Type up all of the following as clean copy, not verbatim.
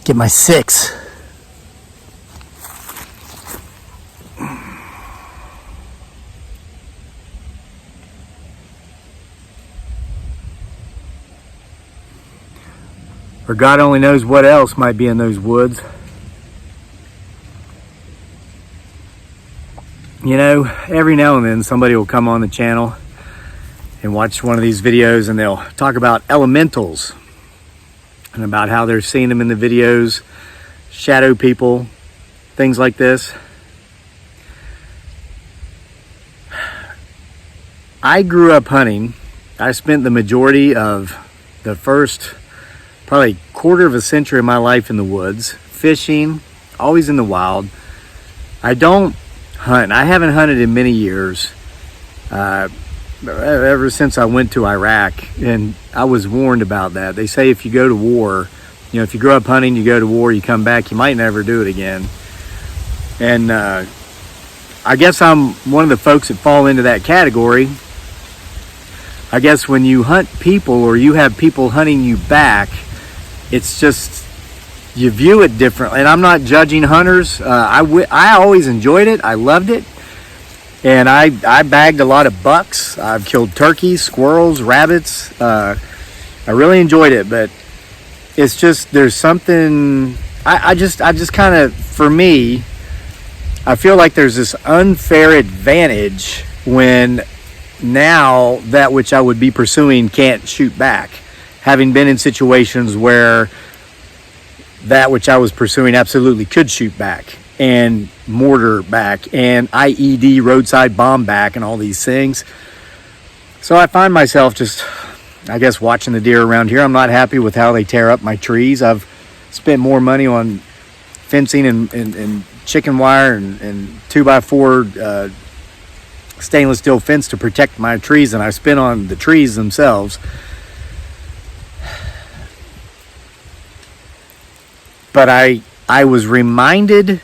Get my 6. Or God only knows what else might be in those woods. You know, every now and then somebody will come on the channel and watch one of these videos and they'll talk about elementals and about how they're seeing them in the videos, shadow people, things like this. I grew up hunting. I spent the majority of the first probably quarter of a century of my life in the woods, fishing, always in the wild. I don't hunt. I haven't hunted in many years, ever since I went to Iraq, and I was warned about that. They say if you go to war, you know, if you grow up hunting, you go to war, you come back, you might never do it again. And I guess I'm one of the folks that fall into that category. I guess when you hunt people or you have people hunting you back, it's just, you view it differently. And I'm not judging hunters. I always enjoyed it. I loved it. And I bagged a lot of bucks. I've killed turkeys, squirrels, rabbits. I really enjoyed it, but it's just, there's something, I just kind of, for me, I feel like there's this unfair advantage when now that which I would be pursuing can't shoot back. Having been in situations where that which I was pursuing absolutely could shoot back, and mortar back, and IED roadside bomb back, and all these things. So I find myself just, I guess, watching the deer around here. I'm not happy with how they tear up my trees. I've spent more money on fencing and chicken wire and 2x4 stainless steel fence to protect my trees than I spent on the trees themselves. But I was reminded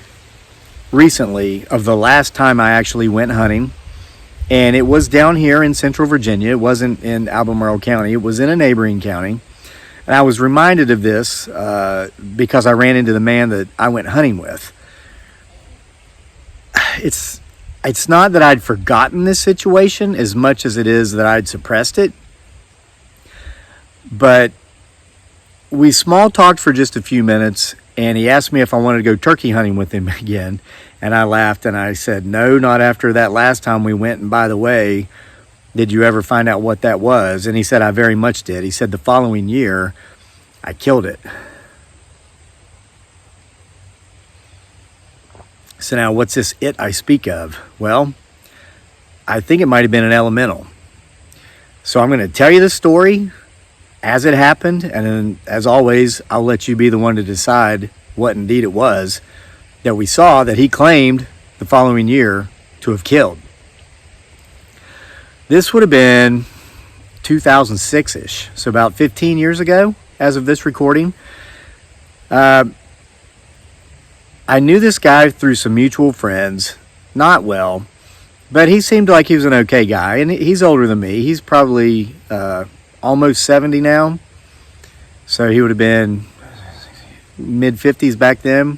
recently of the last time I actually went hunting, and it was down here in Central Virginia. It wasn't in Albemarle County. It was in a neighboring county. And I was reminded of this because I ran into the man that I went hunting with. It's not that I'd forgotten this situation as much as it is that I'd suppressed it. But we small talked for just a few minutes, and he asked me if I wanted to go turkey hunting with him again. And I laughed and I said, no, not after that last time we went. And by the way, did you ever find out what that was? And he said, I very much did. He said, the following year, I killed it. So now, what's this it I speak of? Well, I think it might have been an elemental. So I'm going to tell you the story as it happened, and then, as always, I'll let you be the one to decide what indeed it was that we saw that he claimed the following year to have killed. This would have been 2006-ish, so about 15 years ago as of this recording. I knew this guy through some mutual friends, not well, but he seemed like he was an okay guy, and he's older than me. He's probably almost 70 now, so he would have been mid-50s back then.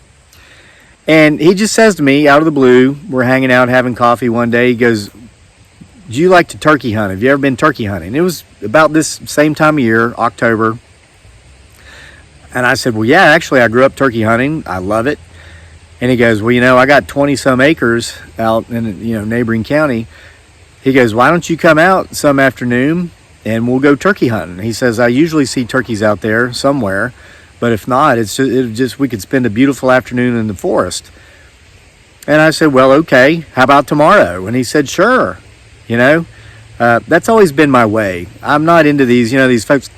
And he just says to me out of the blue, we're hanging out having coffee one day, he goes, do you like to turkey hunt? Have you ever been turkey hunting? It was about this same time of year, October. And I said, well, yeah, actually I grew up turkey hunting. I love it. And he goes, well, you know, I got 20 some acres out in, you know, neighboring county. He goes, why don't you come out some afternoon and we'll go turkey hunting? He says, I usually see turkeys out there somewhere, but if not, it's just we could spend a beautiful afternoon in the forest. And I said, well, okay, how about tomorrow? And he said, sure. You know, that's always been my way. I'm not into these, you know, these folks,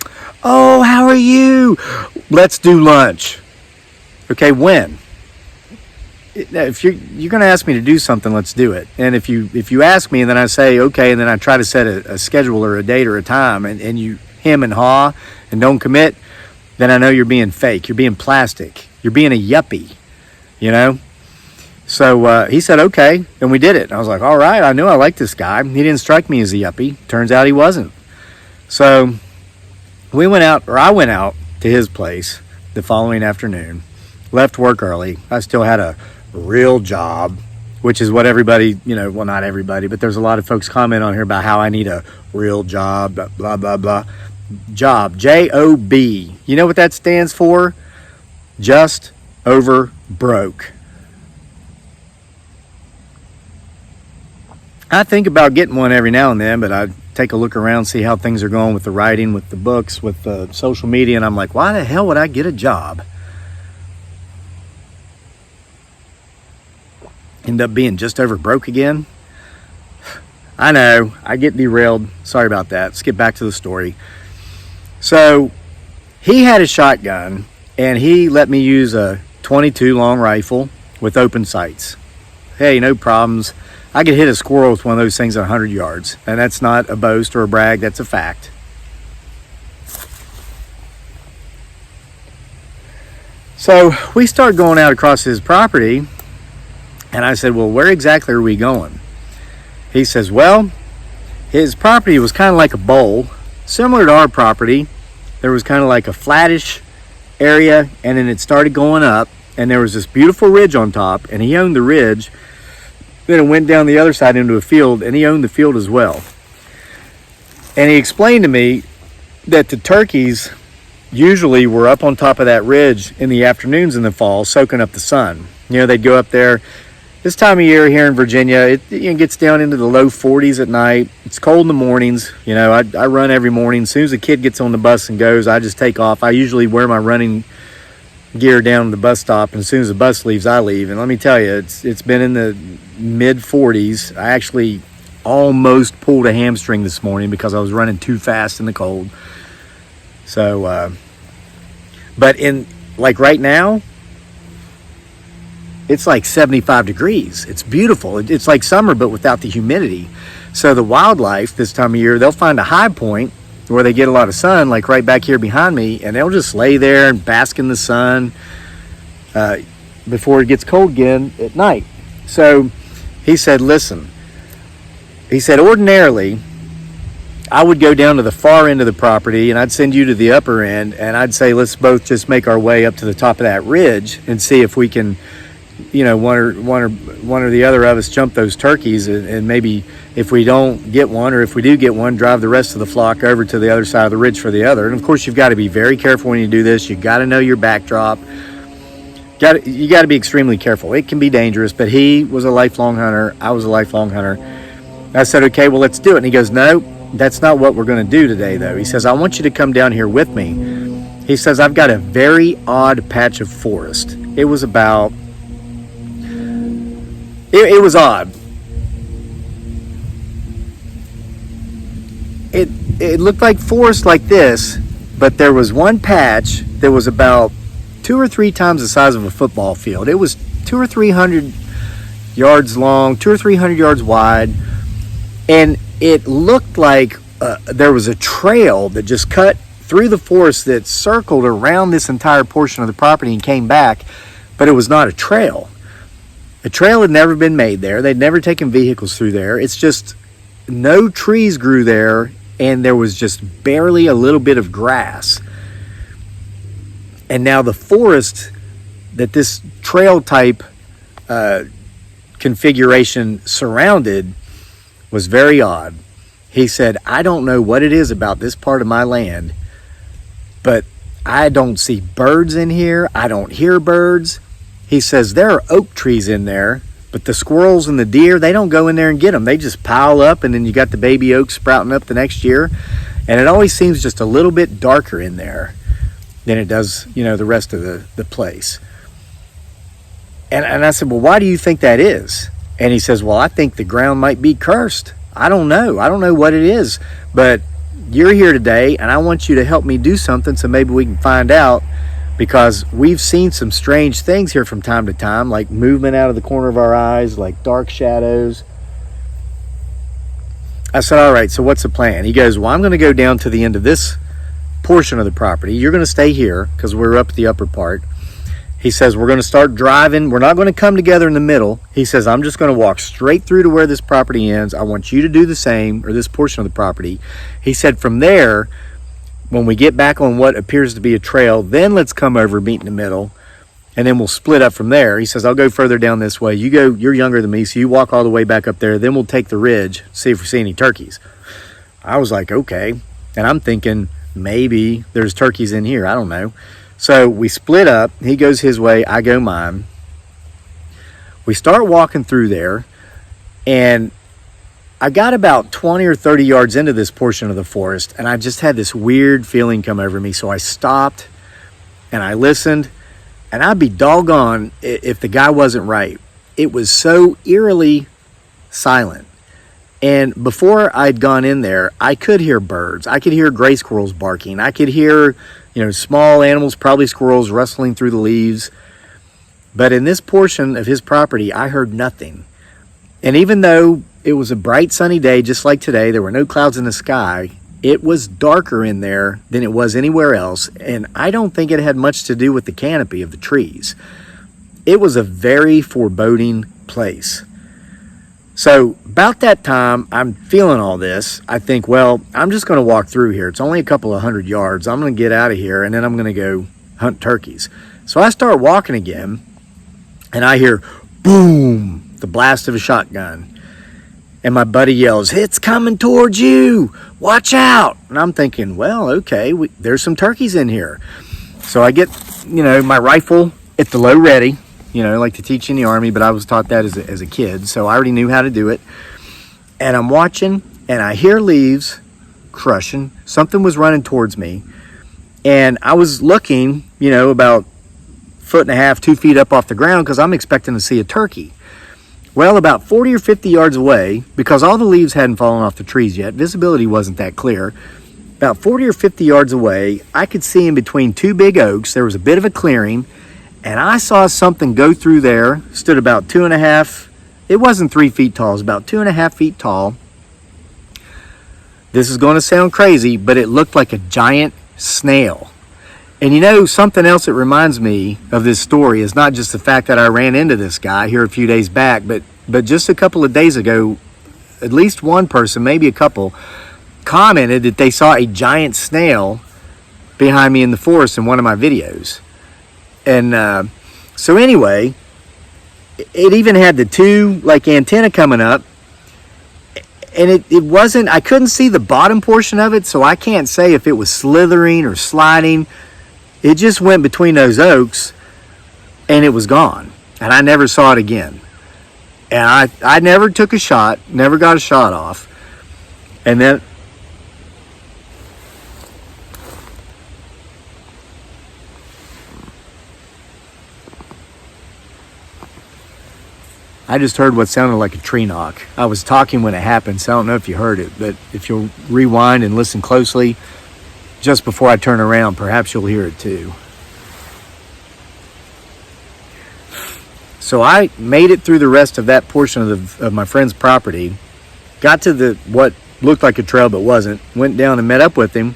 oh, how are you? Let's do lunch. Okay, when? If you're going to ask me to do something, let's do it. And if you ask me and then I say, okay, and then I try to set a schedule or a date or a time, and you hem and haw and don't commit, then I know you're being fake. You're being plastic. You're being a yuppie, you know? So he said, okay, and we did it. And I was like, all right, I knew I liked this guy. He didn't strike me as a yuppie. Turns out he wasn't. So we went out, or I went out to his place the following afternoon. left work early. I still had a real job, which is what everybody, well, not everybody, but there's a lot of folks comment on here about how I need a real job, blah, blah, blah. Job, J-O-B. You know what that stands for? Just over broke. I think about getting one every now and then, but I take a look around, see how things are going with the writing, with the books, with the social media, and I'm like, why the hell would I get a job? End up being just over broke again. I know, I get derailed. Sorry about that. Let's get back to the story. So he had a shotgun, and he let me use a 22 long rifle with open sights. Hey, no problems. I could hit a squirrel with one of those things at 100 yards, and that's not a boast or a brag, that's a fact. So we start going out across his property, and I said, well, where exactly are we going? He says, well, his property was kind of like a bowl, similar to our property. There was kind of like a flattish area, and then it started going up, and there was this beautiful ridge on top, and he owned the ridge. Then it went down the other side into a field, and he owned the field as well. And he explained to me that the turkeys usually were up on top of that ridge in the afternoons in the fall, soaking up the sun. They'd go up there. This time of year here in Virginia, it gets down into the low 40s at night. It's cold in the mornings. I run every morning. As soon as the kid gets on the bus and goes, I just take off. I usually wear my running gear down to the bus stop, and as soon as the bus leaves, I leave. And let me tell you, it's been in the mid 40s. I actually almost pulled a hamstring this morning because I was running too fast in the cold. So but in like right now, it's like 75 degrees. It's beautiful. It's like summer but without the humidity. So the wildlife this time of year, they'll find a high point where they get a lot of sun, like right back here behind me, and they'll just lay there and bask in the sun before it gets cold again at night. So he said, listen, he said, ordinarily, I would go down to the far end of the property, and I'd send you to the upper end, and I'd say, let's both just make our way up to the top of that ridge and see if we can, one or the other of us jump those turkeys, and maybe if we don't get one, or if we do get one, drive the rest of the flock over to the other side of the ridge for the other. And of course, you've got to be very careful when you do this. You've got to know your backdrop. You got to be extremely careful. It can be dangerous, but he was a lifelong hunter. I was a lifelong hunter. I said, okay, well, let's do it. And he goes, no, that's not what we're going to do today, though. He says, I want you to come down here with me. He says, I've got a very odd patch of forest. It was about, it was odd. It looked like forest like this, but there was one patch that was about 2 or 3 times the size of a football field. It was 200 or 300 yards long, 200 or 300 yards wide, and it looked like there was a trail that just cut through the forest that circled around this entire portion of the property and came back, but it was not a trail. A trail had never been made there. They'd never taken vehicles through there. It's just no trees grew there, and there was just barely a little bit of grass. And now the forest that this trail type configuration surrounded was very odd. He said, I don't know what it is about this part of my land, but I don't see birds in here. I don't hear birds. He says there are oak trees in there, but the squirrels and the deer, they don't go in there and get them. They just pile up, and then you got the baby oaks sprouting up the next year. And it always seems just a little bit darker in there than it does, the rest of the place. And I said, well, why do you think that is? And he says, well, I think the ground might be cursed. I don't know. I don't know what it is, but you're here today, and I want you to help me do something so maybe we can find out, because we've seen some strange things here from time to time, like movement out of the corner of our eyes, like dark shadows. I said, all right, so what's the plan? He goes, well, I'm going to go down to the end of this portion of the property. You're going to stay here because we're up at the upper part. He says, we're going to start driving. We're not going to come together in the middle. He says, I'm just going to walk straight through to where this property ends. I want you to do the same, or this portion of the property. He said, from there, when we get back on what appears to be a trail, then let's come over, meet in the middle. and then we'll split up from there. He says, I'll go further down this way. You're younger than me, so you walk all the way back up there. Then we'll take the ridge, see if we see any turkeys. I was like, okay. And I'm thinking, maybe there's turkeys in here. I don't know. So we split up. He goes his way. I go mine. We start walking through there, and I got about 20 or 30 yards into this portion of the forest, and I just had this weird feeling come over me. So I stopped, and I listened, and I'd be doggone if the guy wasn't right. It was so eerily silent. And before I'd gone in there, I could hear birds. I could hear gray squirrels barking. I could hear, small animals, probably squirrels, rustling through the leaves. But in this portion of his property, I heard nothing. And even though it was a bright sunny day, just like today, there were no clouds in the sky, it was darker in there than it was anywhere else. And I don't think it had much to do with the canopy of the trees. It was a very foreboding place. So about that time, I'm feeling all this. I think, well, I'm just going to walk through here. It's only a couple of 100 yards. I'm going to get out of here, and then I'm going to go hunt turkeys. So I start walking again, and I hear boom, the blast of a shotgun. And my buddy yells, it's coming towards you. Watch out. And I'm thinking, well, okay, there's some turkeys in here. So I get, my rifle at the low ready. Like to teach in the Army, but I was taught that as a kid, so I already knew how to do it. And I'm watching, and I hear leaves crushing. Something was running towards me, and I was looking, about 1.5 feet, 2 feet up off the ground, because I'm expecting to see a turkey. Well, about 40 or 50 yards away, because all the leaves hadn't fallen off the trees yet, visibility wasn't that clear. About 40 or 50 yards away, I could see in between two big oaks, there was a bit of a clearing. And I saw something go through there, stood about 2.5, it wasn't 3 feet tall, it was about 2.5 feet tall. This is going to sound crazy, but it looked like a giant snail. And something else that reminds me of this story is not just the fact that I ran into this guy here a few days back, but just a couple of days ago, at least one person, maybe a couple, commented that they saw a giant snail behind me in the forest in one of my videos. And so anyway, it even had the two antenna coming up, and it wasn't, I couldn't see the bottom portion of it, so I can't say if it was slithering or sliding. It just went between those oaks, and it was gone, and I never saw it again. And I never took a shot, never got a shot off. And then I just heard what sounded like a tree knock. I was talking when it happened, so I don't know if you heard it, but if you'll rewind and listen closely, just before I turn around, perhaps you'll hear it too. So I made it through the rest of that portion of my friend's property, got to what looked like a trail but wasn't, went down and met up with him,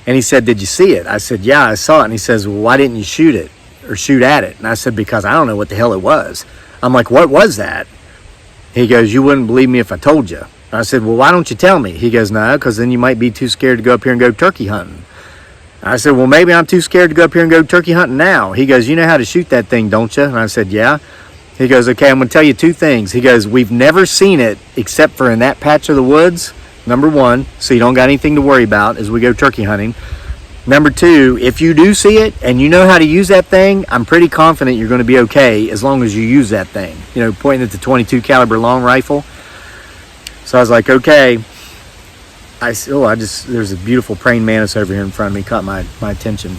and he said, did you see it? I said, yeah, I saw it. And he says, well, why didn't you shoot it or shoot at it? And I said, because I don't know what the hell it was. I'm like, what was that? He goes, you wouldn't believe me if I told you. I said, well, why don't you tell me? He goes, no, because then you might be too scared to go up here and go turkey hunting. I said, well, maybe I'm too scared to go up here and go turkey hunting now. He goes, you know how to shoot that thing, don't you? And I said, yeah. He goes, okay, I'm going to tell you two things. He goes, we've never seen it except for in that patch of the woods, number one, so you don't got anything to worry about as we go turkey hunting. Number two, if you do see it and you know how to use that thing, I'm pretty confident you're going to be okay as long as you use that thing. Pointing at the 22 caliber long rifle. So I was like, okay. There's a beautiful praying mantis over here in front of me, caught my attention.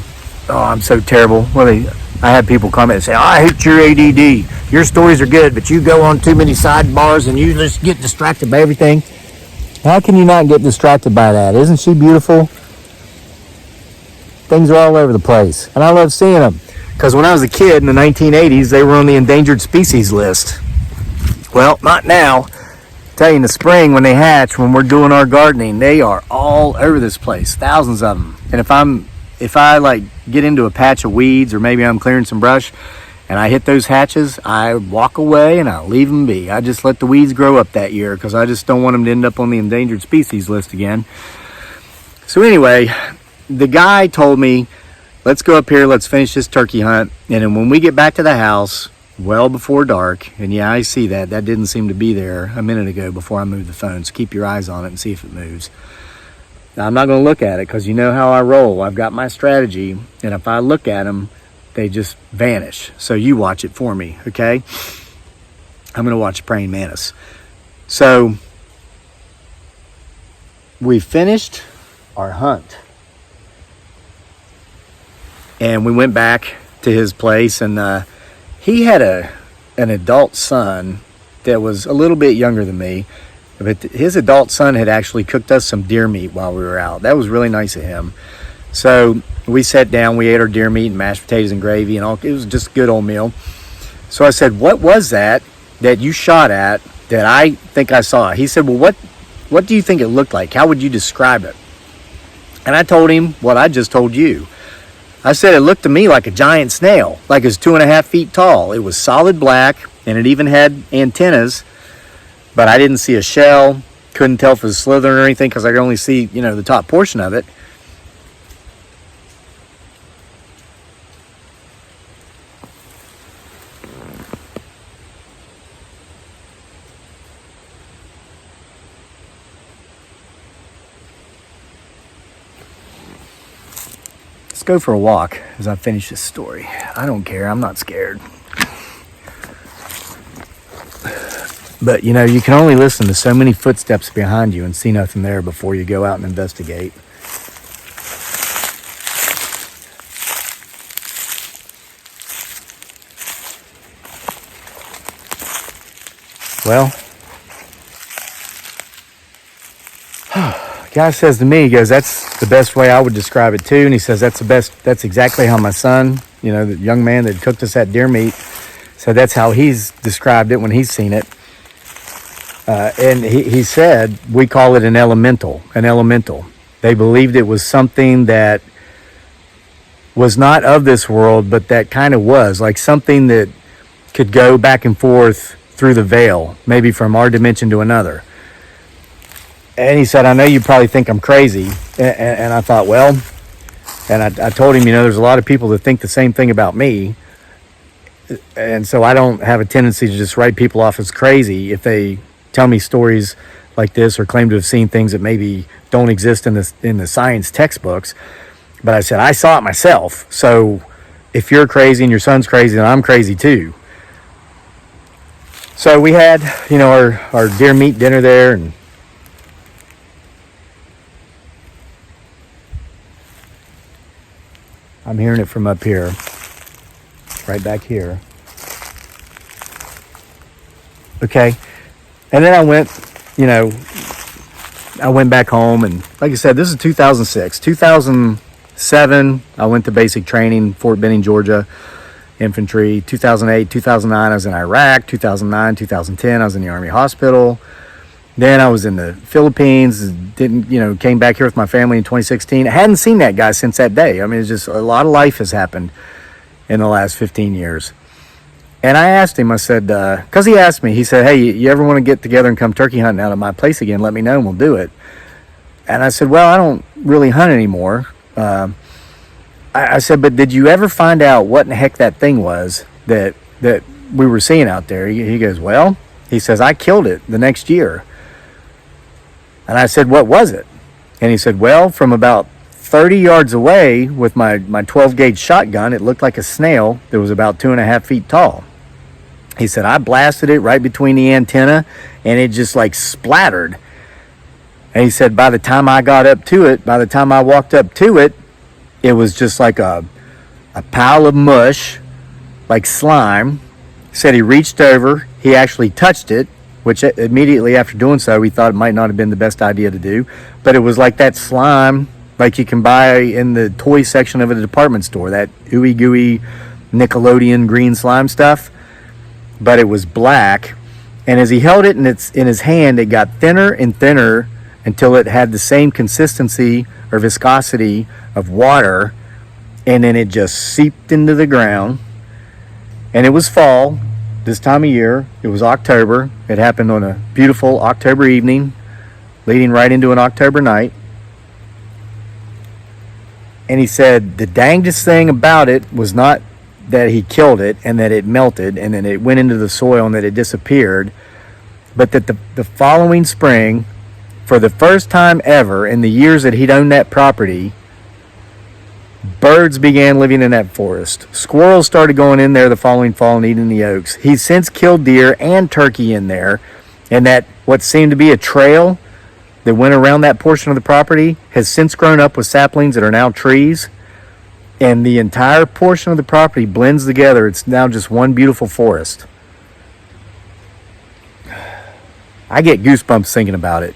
Oh, I'm so terrible. I had people comment and say, oh, I hate your ADD. Your stories are good, but you go on too many sidebars and you just get distracted by everything. How can you not get distracted by that? Isn't she beautiful? Things are all over the place, and I love seeing them. Because when I was a kid in the 1980s, they were on the endangered species list. Well, not now. I tell you, in the spring when they hatch, when we're doing our gardening, they are all over this place, thousands of them. And if I get into a patch of weeds, or maybe I'm clearing some brush, and I hit those hatches, I walk away and I leave them be. I just let the weeds grow up that year because I just don't want them to end up on the endangered species list again. So anyway, the guy told me, let's go up here, let's finish this turkey hunt, and then when we get back to the house, well before dark, and yeah, I see that didn't seem to be there a minute ago before I moved the phone, so keep your eyes on it and see if it moves. Now, I'm not going to look at it because you know how I roll. I've got my strategy, and if I look at them, they just vanish. So you watch it for me, okay? I'm going to watch Praying Mantis. So we finished our hunt, and we went back to his place, and he had an adult son that was a little bit younger than me, but his adult son had actually cooked us some deer meat while we were out. That was really nice of him. So we sat down, we ate our deer meat and mashed potatoes and gravy and all. It was just a good old meal. So I said, what was that you shot at that I think I saw? He said, well, what do you think it looked like? How would you describe it? And I told him what I just told you. I said it looked to me like a giant snail, like it was 2.5 feet tall. It was solid black, and it even had antennas, but I didn't see a shell. Couldn't tell if it was slithering or anything because I could only see, the top portion of it. Let's go for a walk as I finish this story. I don't care. I'm not scared. But, you can only listen to so many footsteps behind you and see nothing there before you go out and investigate. Well, the guy says to me, he goes, that's the best way I would describe it too. And he says, that's exactly how my son, the young man that cooked us that deer meat, so that's how he's described it when he's seen it. And he said, we call it an elemental. They believed it was something that was not of this world, but that kind of was, like something that could go back and forth through the veil, maybe from our dimension to another. And he said, I know you probably think I'm crazy. And I thought, well, and I told him, there's a lot of people that think the same thing about me. And so I don't have a tendency to just write people off as crazy if they tell me stories like this or claim to have seen things that maybe don't exist in the science textbooks. But I said, I saw it myself. So if you're crazy and your son's crazy, then I'm crazy too. So we had, our deer meat dinner there, and I'm hearing it from up here, right back here. Okay. And then I went back home, and like I said, this is 2006. 2007, I went to basic training, Fort Benning, Georgia, infantry. 2008, 2009, I was in Iraq. 2009, 2010, I was in the Army hospital. Then I was in the Philippines, came back here with my family in 2016. I hadn't seen that guy since that day. I mean, it's just a lot of life has happened in the last 15 years. And I asked him, I said, because he asked me, he said, hey, you ever want to get together and come turkey hunting out at my place again, let me know and we'll do it. And I said, well, I don't really hunt anymore. I said, but did you ever find out what in the heck that thing was that we were seeing out there? He goes, well, he says, I killed it the next year. And I said, what was it? And he said, well, from about 30 yards away with my 12 gauge shotgun, it looked like a snail that was about 2.5 feet tall. He said, I blasted it right between the antenna and it just like splattered. And he said, by the time I got up to it, by the time I walked up to it, it was just like a pile of mush, like slime. He said he reached over, he actually touched it, which immediately after doing so, he thought it might not have been the best idea to do. But it was like that slime like you can buy in the toy section of a department store, that ooey gooey Nickelodeon green slime stuff. But it was black, and as he held it in his hand, it got thinner and thinner until it had the same consistency or viscosity of water, and then it just seeped into the ground. And it was fall, this time of year. It was October. It happened on a beautiful October evening, leading right into an October night. And he said the dangest thing about it was not that he killed it and that it melted and then it went into the soil and that it disappeared, but that the following spring, for the first time ever in the years that he'd owned that property, birds began living in that forest. Squirrels started going in there the following fall and eating the oaks. He's since killed deer and turkey in there, and that what seemed to be a trail that went around that portion of the property has since grown up with saplings that are now trees, and the entire portion of the property blends together. It's now just one beautiful forest. I get goosebumps thinking about it.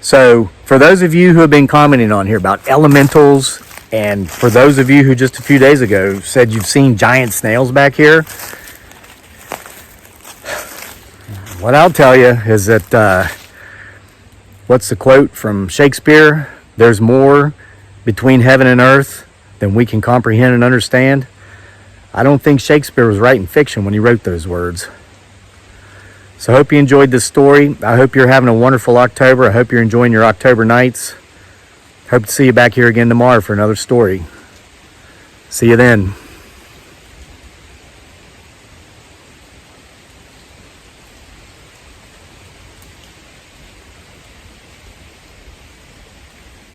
So for those of you who have been commenting on here about elementals, and for those of you who just a few days ago said you've seen giant snails back here, what I'll tell you is that, what's the quote from Shakespeare? There's more between heaven and earth than we can comprehend and understand. I don't think Shakespeare was writing fiction when he wrote those words. So I hope you enjoyed this story. I hope you're having a wonderful October. I hope you're enjoying your October nights. Hope to see you back here again tomorrow for another story. See you then.